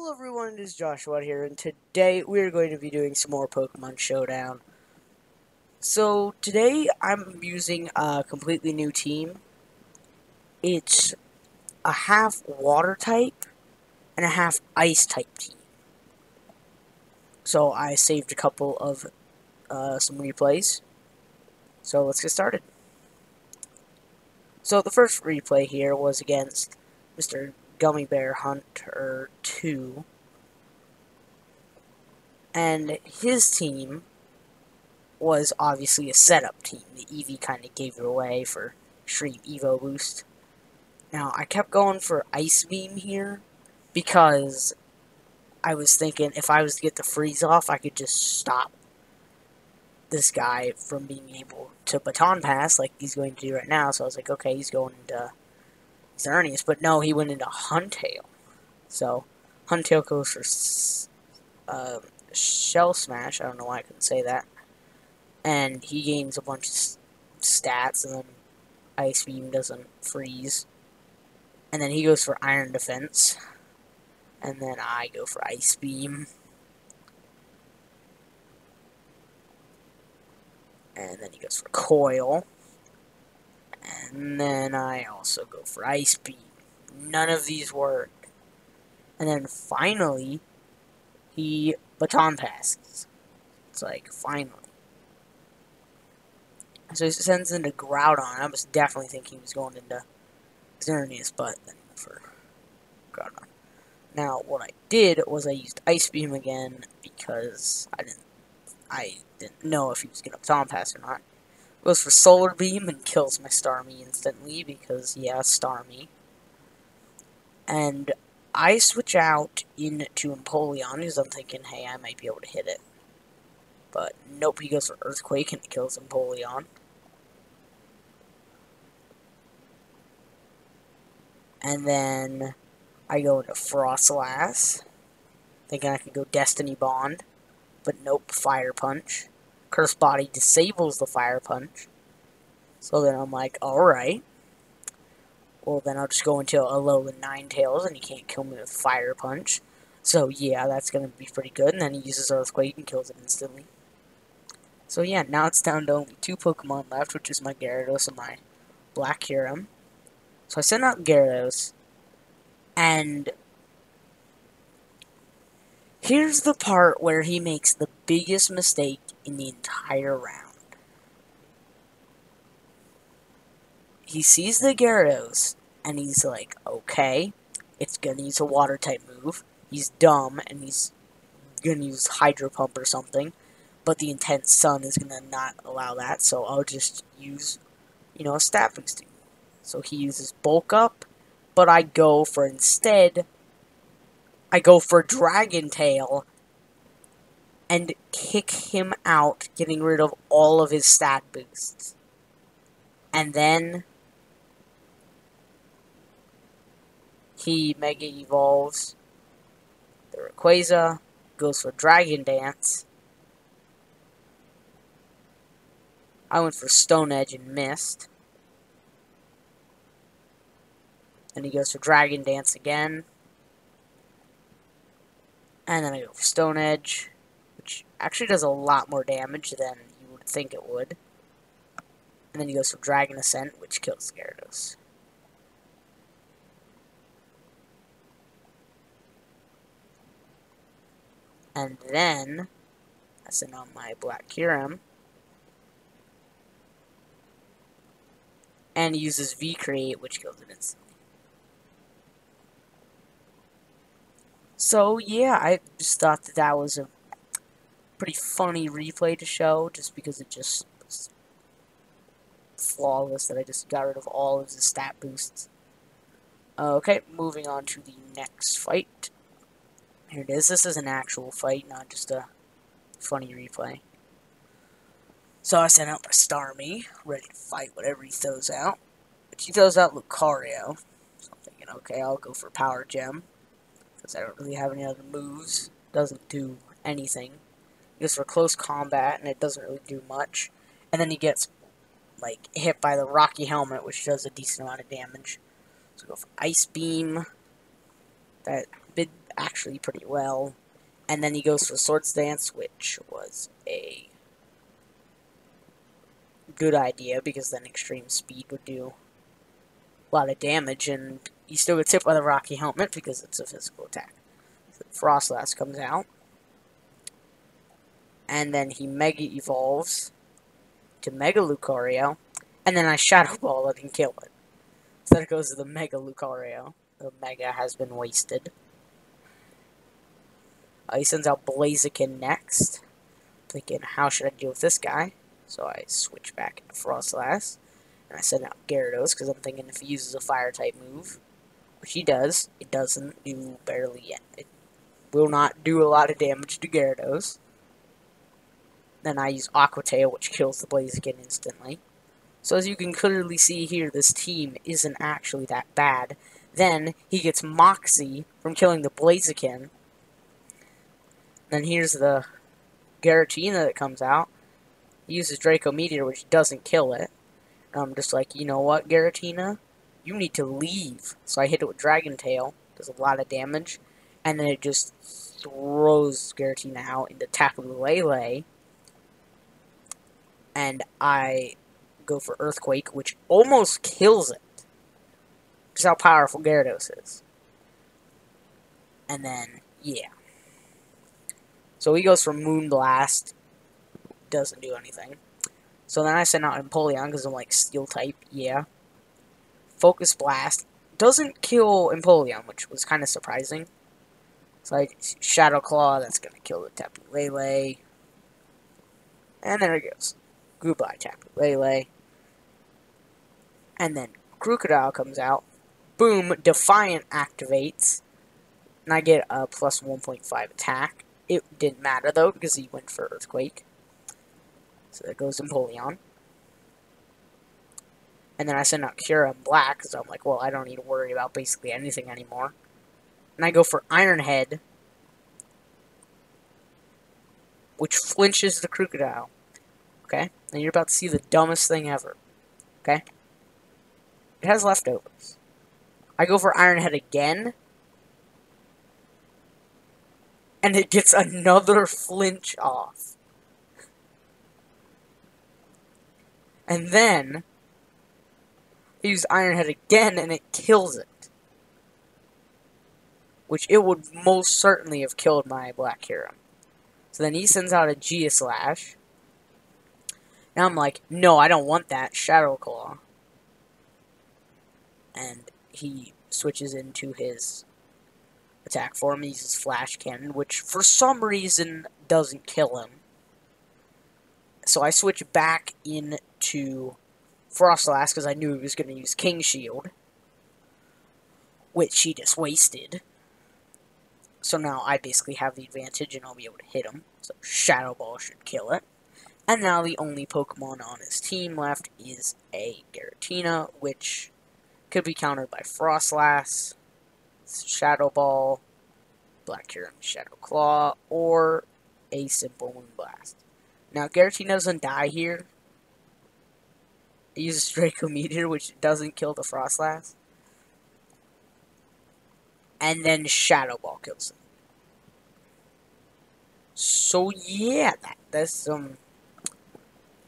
Hello everyone, it is Joshua here, and today we're going to be doing some more Pokemon Showdown. So, today I'm using a completely new team. It's a half water type and a half ice type team. So, I saved a couple of some replays. So, let's get started. So, the first replay here was against Mr. Gummy Bear Hunter 2. And his team was obviously a setup team. The Eevee kind of gave it away for extreme Evo boost. Now, I kept going for Ice Beam here because I was thinking if I was to get the freeze off, I could just stop this guy from being able to baton pass like he's going to do right now. So I was like, okay, he's going into Xerneas, but no, he went into Huntail. So Huntail goes for Shell Smash. I don't know why I couldn't say that. And he gains a bunch of stats, and then Ice Beam doesn't freeze. And then he goes for Iron Defense. And then I go for Ice Beam. And then he goes for Coil. And then I also go for Ice Beam. None of these worked. And then finally, he baton passes. It's like, finally. So he sends into Groudon. I was definitely thinking he was going into Xerneas, but then for Groudon. Now, what I did was I used Ice Beam again because I didn't know if he was going to baton pass or not. Goes for Solar Beam and kills my Starmie instantly because, yeah, Starmie. And I switch out into Empoleon because I'm thinking, hey, I might be able to hit it. But nope, he goes for Earthquake and it kills Empoleon. And then I go into Frostlass, thinking I could go Destiny Bond. But nope, Fire Punch. Curse Body disables the Fire Punch. So then I'm like, alright. Well, then I'll just go into Alolan Ninetales, and he can't kill me with Fire Punch. So yeah, that's going to be pretty good. And then he uses Earthquake and kills it instantly. So yeah, now it's down to only 2 Pokemon left, which is my Gyarados and my Black Kyurem. So I send out Gyarados, and here's the part where he makes the biggest mistake in the entire round. He sees the Gyarados, and he's like, okay, it's gonna use a water-type move. He's dumb, and he's gonna use Hydro Pump or something, but the Intense Sun is gonna not allow that, so I'll just use, a stat boosting. So he uses Bulk Up, but I go for Dragon Tail and kick him out, getting rid of all of his stat boosts. And then he Mega Evolves the Rayquaza, goes for Dragon Dance. I went for Stone Edge and missed. Then he goes for Dragon Dance again. And then I go for Stone Edge, which actually does a lot more damage than you would think it would. And then he goes for Dragon Ascent, which kills Gyarados. And then I send on my Black Kyurem. And he uses V-Create, which kills it instantly. So, yeah, I just thought that was a pretty funny replay to show, just because it just was flawless, that I just got rid of all of the stat boosts. Okay, moving on to the next fight. Here it is. This is an actual fight, not just a funny replay. So I sent out my Starmie, ready to fight whatever he throws out. But he throws out Lucario. So I'm thinking, okay, I'll go for Power Gem, because I don't really have any other moves. Doesn't do anything. He goes for Close Combat, and it doesn't really do much. And then he gets, hit by the Rocky Helmet, which does a decent amount of damage. So go for Ice Beam. actually pretty well. And then he goes for Swords Dance, which was a good idea, because then extreme speed would do a lot of damage, and he still gets hit by the Rocky Helmet because it's a physical attack. So Frostlass comes out, and then he Mega Evolves to Mega Lucario, and then I Shadow Ball it and kill it. So then it goes to the Mega Lucario. The Mega has been wasted. He sends out Blaziken next. Thinking, how should I deal with this guy? So I switch back into Frostlass. And I send out Gyarados, because I'm thinking if he uses a Fire-type move, which he does, it doesn't do barely yet. It will not do a lot of damage to Gyarados. Then I use Aqua Tail, which kills the Blaziken instantly. So as you can clearly see here, this team isn't actually that bad. Then he gets Moxie from killing the Blaziken. Then here's the Giratina that comes out. He uses Draco Meteor, which doesn't kill it. And I'm just like, you know what, Giratina? You need to leave. So I hit it with Dragon Tail. Does a lot of damage. And then it just throws Giratina out into Tapu Lele. And I go for Earthquake, which almost kills it. Just how powerful Gyarados is. And then, yeah. So he goes for Moonblast. Doesn't do anything. So then I send out Empoleon because I'm like Steel type. Yeah. Focus Blast. Doesn't kill Empoleon, which was kind of surprising. So I Shadow Claw. That's going to kill the Tapu Lele. And there it goes. Goodbye, Tapu Lele. And then Crocodile comes out. Boom. Defiant activates. And I get a plus 1.5 attack. It didn't matter, though, because he went for Earthquake. So there goes Empoleon. And then I send out Cura in black, because I'm like, well, I don't need to worry about basically anything anymore. And I go for Iron Head, which flinches the Crocodile. Okay? And you're about to see the dumbest thing ever. Okay? It has leftovers. I go for Iron Head again, and it gets another flinch off. And then I use Iron Head again, and it kills it. Which it would most certainly have killed my Black Hero. So then he sends out a Geoslash. Now I'm like, no, I don't want that. Shadow Claw. And he switches into his attack form. He uses Flash Cannon, which for some reason doesn't kill him. So I switch back into Frostlass because I knew he was going to use King Shield, which he just wasted. So now I basically have the advantage and I'll be able to hit him. So Shadow Ball should kill it. And now the only Pokemon on his team left is a Giratina, which could be countered by Frostlass, Shadow Ball, Black Hero, Shadow Claw, or a simple Moonblast. Now, Giratina doesn't die here. It uses Draco Meteor, which doesn't kill the Frostlass. And then Shadow Ball kills him. So, yeah, that's,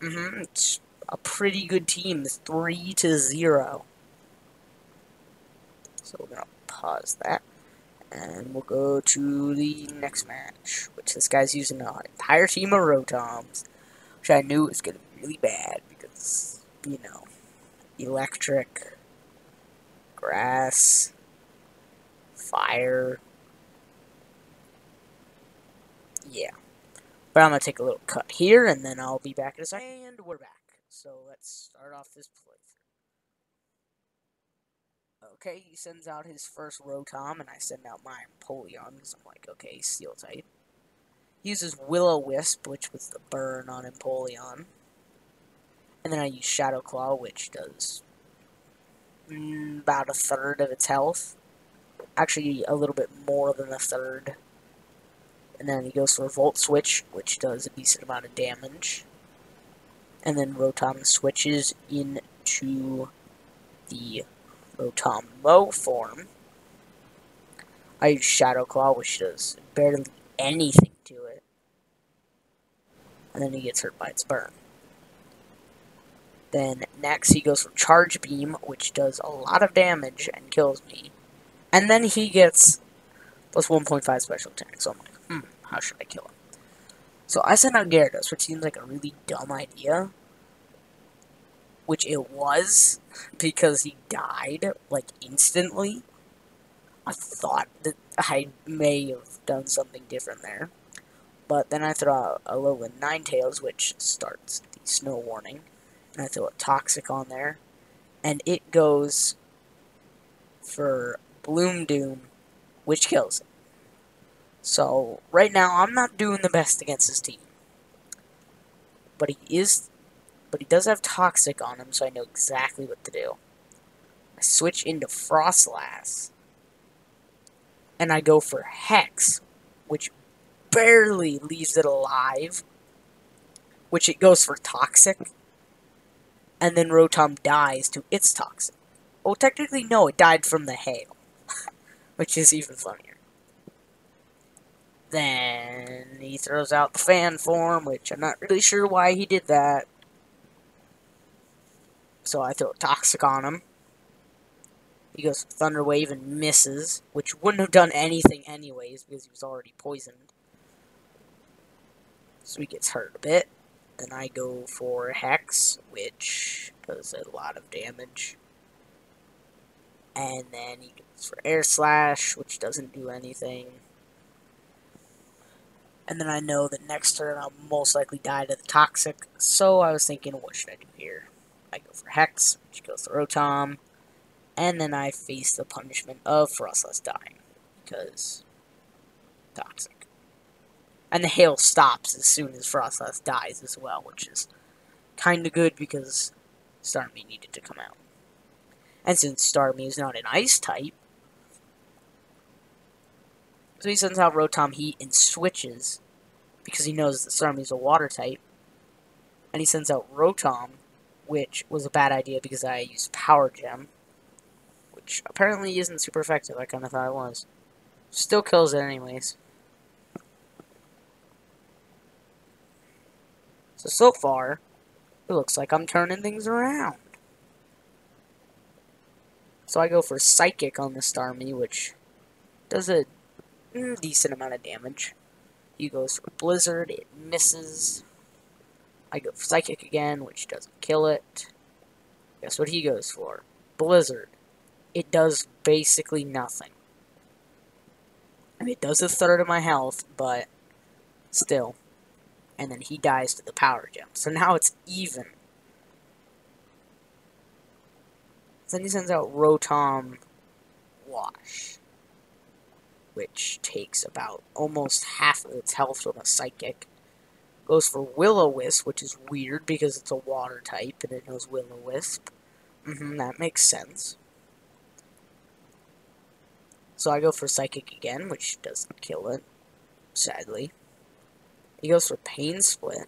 it's a pretty good team. It's 3-0. So, we're gonna pause that. And we'll go to the next match, which this guy's using an entire team of Rotoms, which I knew was going to be really bad because, you know, electric, grass, fire. Yeah. But I'm going to take a little cut here, and then I'll be back in a second. And we're back. So let's start off this playthrough. Okay, he sends out his first Rotom, and I send out my Empoleon, because I'm like, okay, he's Steel type. He uses Will-O-Wisp, which was the burn on Empoleon. And then I use Shadow Claw, which does about a third of its health. Actually, a little bit more than a third. And then he goes for Volt Switch, which does a decent amount of damage. And then Rotom switches into the Rotom Low form, I use Shadow Claw, which does barely anything to it. And then he gets hurt by its burn. Then next he goes for Charge Beam, which does a lot of damage and kills me. And then he gets plus 1.5 special attack. So I'm like, how should I kill him? So I sent out Gyarados, which seems like a really dumb idea. Which it was, because he died, like, instantly. I thought that I may have done something different there. But then I throw out a Alolan Ninetales, which starts the snow warning. And I throw a Toxic on there. And it goes for Bloom Doom, which kills it. So, right now, I'm not doing the best against his team. But he does have Toxic on him, so I know exactly what to do. I switch into Frostlass. And I go for Hex, which barely leaves it alive. Which it goes for Toxic. And then Rotom dies to its Toxic. Well, technically, no, it died from the hail. Which is even funnier. Then he throws out the Fan form, which I'm not really sure why he did that. So I throw a Toxic on him. He goes for Thunder Wave and misses, which wouldn't have done anything anyways, because he was already poisoned. So he gets hurt a bit. Then I go for Hex, which does a lot of damage. And then he goes for Air Slash, which doesn't do anything. And then I know that next turn I'll most likely die to the Toxic, so I was thinking, what should I do here? I go for Hex, which goes to Rotom, and then I face the punishment of Frostlass dying, because Toxic. And the hail stops as soon as Frostlass dies as well, which is kind of good because Starmie needed to come out. And since Starmie is not an Ice type, so he sends out Rotom Heat and switches, because he knows that Starmie's a Water type. And he sends out Rotom, which was a bad idea because I used Power Gem, which apparently isn't super effective. I kind of thought it was. Still kills it anyways. So far, it looks like I'm turning things around. So I go for Psychic on the Starmie, which does a decent amount of damage. He goes for Blizzard, it misses. I go for Psychic again, which doesn't kill it. Guess what he goes for? Blizzard. It does basically nothing. I mean, it does a third of my health, but still. And then he dies to the Power Gem. So now it's even. Then he sends out Rotom Wash, which takes about almost half of its health from a Psychic. Goes for Will-O-Wisp, which is weird because it's a Water type and it knows Will-O-Wisp. That makes sense. So I go for Psychic again, which doesn't kill it, sadly. He goes for Pain Split.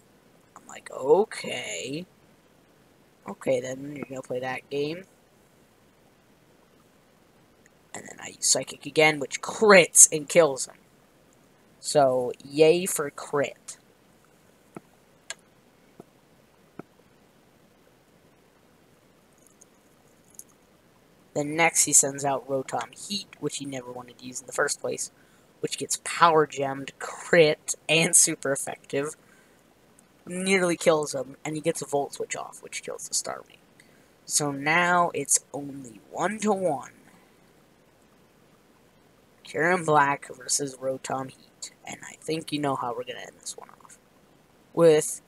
I'm like, okay. Okay, then you're gonna play that game. And then I use Psychic again, which crits and kills him. So, yay for crit. Then next he sends out Rotom Heat, which he never wanted to use in the first place, which gets Power Gemmed, crit, and super effective. Nearly kills him, and he gets a Volt Switch off, which kills the Starmie. So now it's only 1-1. Kieran Black versus Rotom Heat. And I think you know how we're going to end this one off. With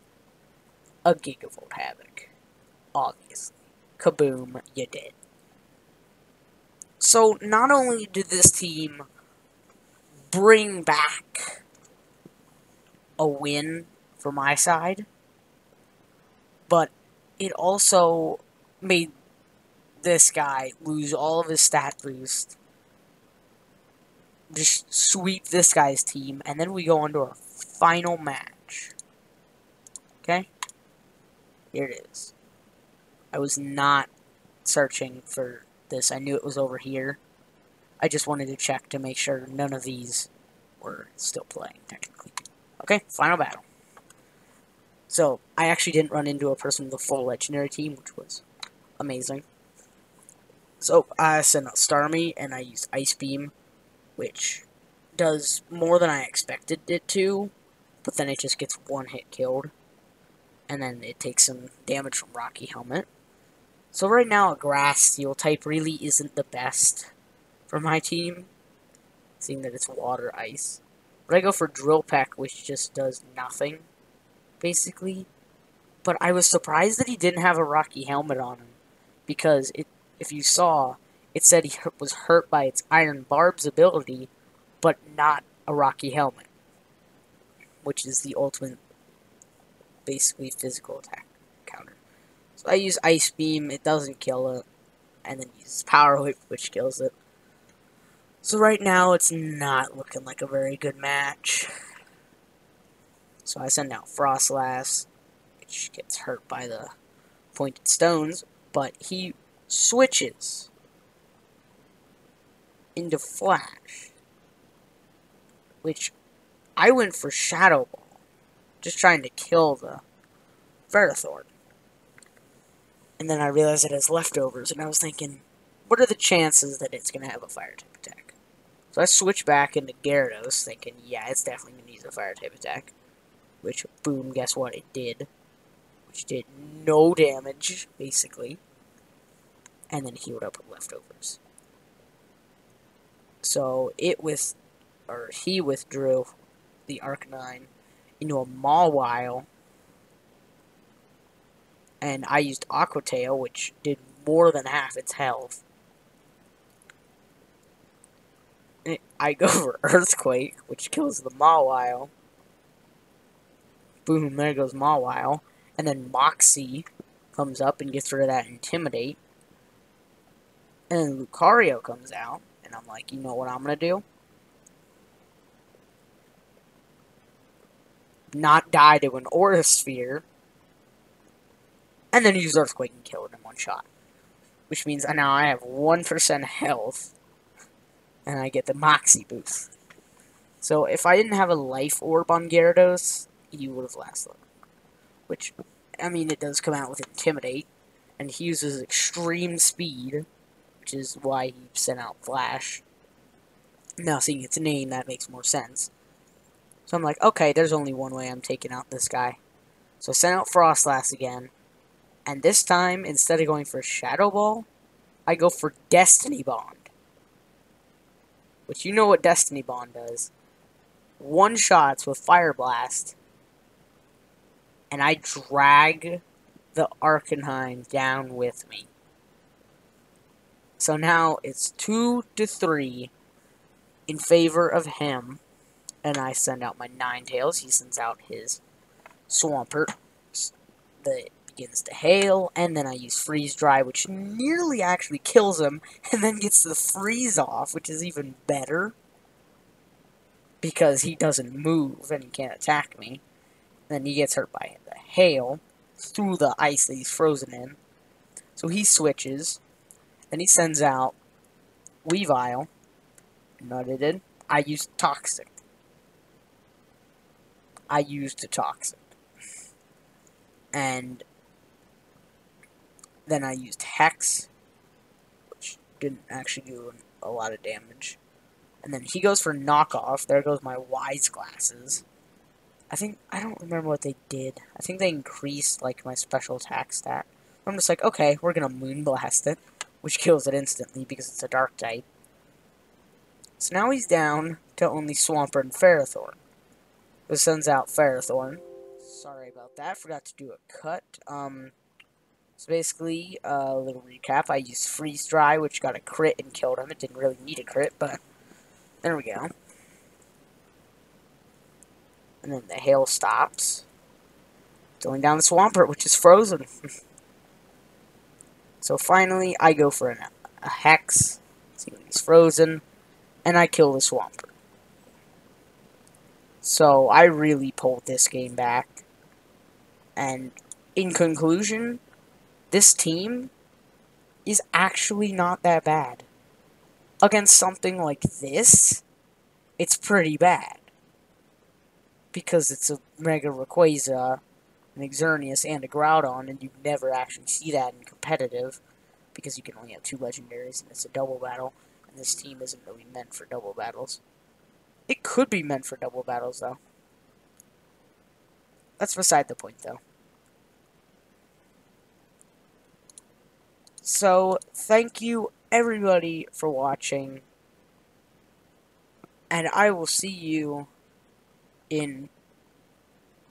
a Gigavolt Havoc. Obviously. Kaboom, you did. So, not only did this team bring back a win for my side, but it also made this guy lose all of his stat boost. Just sweep this guy's team, and then we go into our final match. Okay? Here it is. I was not searching for this. I knew it was over here. I just wanted to check to make sure none of these were still playing, technically. Okay, final battle. So, I actually didn't run into a person with a full legendary team, which was amazing. So, I sent out Starmie, and I used Ice Beam, which does more than I expected it to, but then it just gets one hit killed, and then it takes some damage from Rocky Helmet. So right now, a Grass Steel type really isn't the best for my team, seeing that it's Water Ice. But I go for Drill Peck, which just does nothing, basically. But I was surprised that he didn't have a Rocky Helmet on him, because if you saw, it said he was hurt by its Iron Barb's ability, but not a Rocky Helmet, which is the ultimate, basically, physical attack counter. So I use Ice Beam, it doesn't kill it, and then use Power Whip, which kills it. So right now, it's not looking like a very good match. So I send out Frostlass, which gets hurt by the pointed stones, but he switches into Flash, which I went for Shadow Ball, just trying to kill the Ferrothorn. And then I realized it has leftovers, and I was thinking, what are the chances that it's going to have a fire type attack? So I switched back into Gyarados, thinking, yeah, it's definitely going to use a fire type attack. Which, boom, guess what? It did. Which did no damage, basically. And then healed up with leftovers. So he withdrew the Arcanine into a Mawile. And I used Aqua Tail, which did more than half its health. I go for Earthquake, which kills the Mawile. Boom, there goes Mawile. And then Moxie comes up and gets rid of that Intimidate. And then Lucario comes out. And I'm like, you know what I'm going to do? Not die to an Aura Sphere. And then use Earthquake and kill it in one shot. Which means now I have 1% health. And I get the Moxie boost. So if I didn't have a Life Orb on Gyarados, he would have lasted. Which, I mean, it does come out with Intimidate. And he uses Extreme Speed, which is why he sent out Flash. Now, seeing its name, that makes more sense. So I'm like, okay, there's only one way I'm taking out this guy. So I sent out Frostlass again. And this time, instead of going for Shadow Ball, I go for Destiny Bond. Which you know what Destiny Bond does. One shots with Fire Blast. And I drag the Arcanine down with me. So now it's 2-3 in favor of him. And I send out my Ninetales. He sends out his Swampert. That begins to hail. And then I use Freeze Dry, which nearly actually kills him. And then gets the freeze off, which is even better. Because he doesn't move and he can't attack me. Then he gets hurt by the hail through the ice that he's frozen in. So he switches. Then he sends out Weavile. Not it did. I used Toxic. And then I used Hex, which didn't actually do a lot of damage. And then he goes for Knockoff. There goes my Wise Glasses. I don't remember what they did. I think they increased, like, my special attack stat. I'm just like, okay, we're gonna Moonblast it, which kills it instantly because it's a Dark type. So now he's down to only Swampert and Ferrothorn. This sends out Ferrothorn. Sorry about that, forgot to do a cut. So basically, a little recap. I used Freeze Dry, which got a crit and killed him. It didn't really need a crit, but there we go. And then the hail stops. Going down the Swampert, which is frozen. So finally, I go for a Hex. See when he's frozen. And I kill the Swampert. So I really pulled this game back. And in conclusion, this team is actually not that bad. against something like this, it's pretty bad. Because it's a Mega Rayquaza, an Xerneas, and a Groudon, and you never actually see that in competitive, because you can only have 2 legendaries, and it's a double battle, and this team isn't really meant for double battles. It could be meant for double battles, though. That's beside the point, though. So, thank you, everybody, for watching, and I will see you in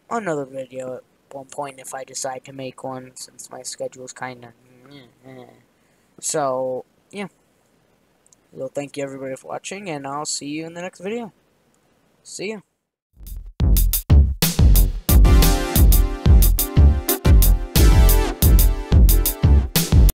another video at one point if I decide to make one, since my schedule is kind of... So, yeah. So, thank you, everybody, for watching, and I'll see you in the next video. See ya.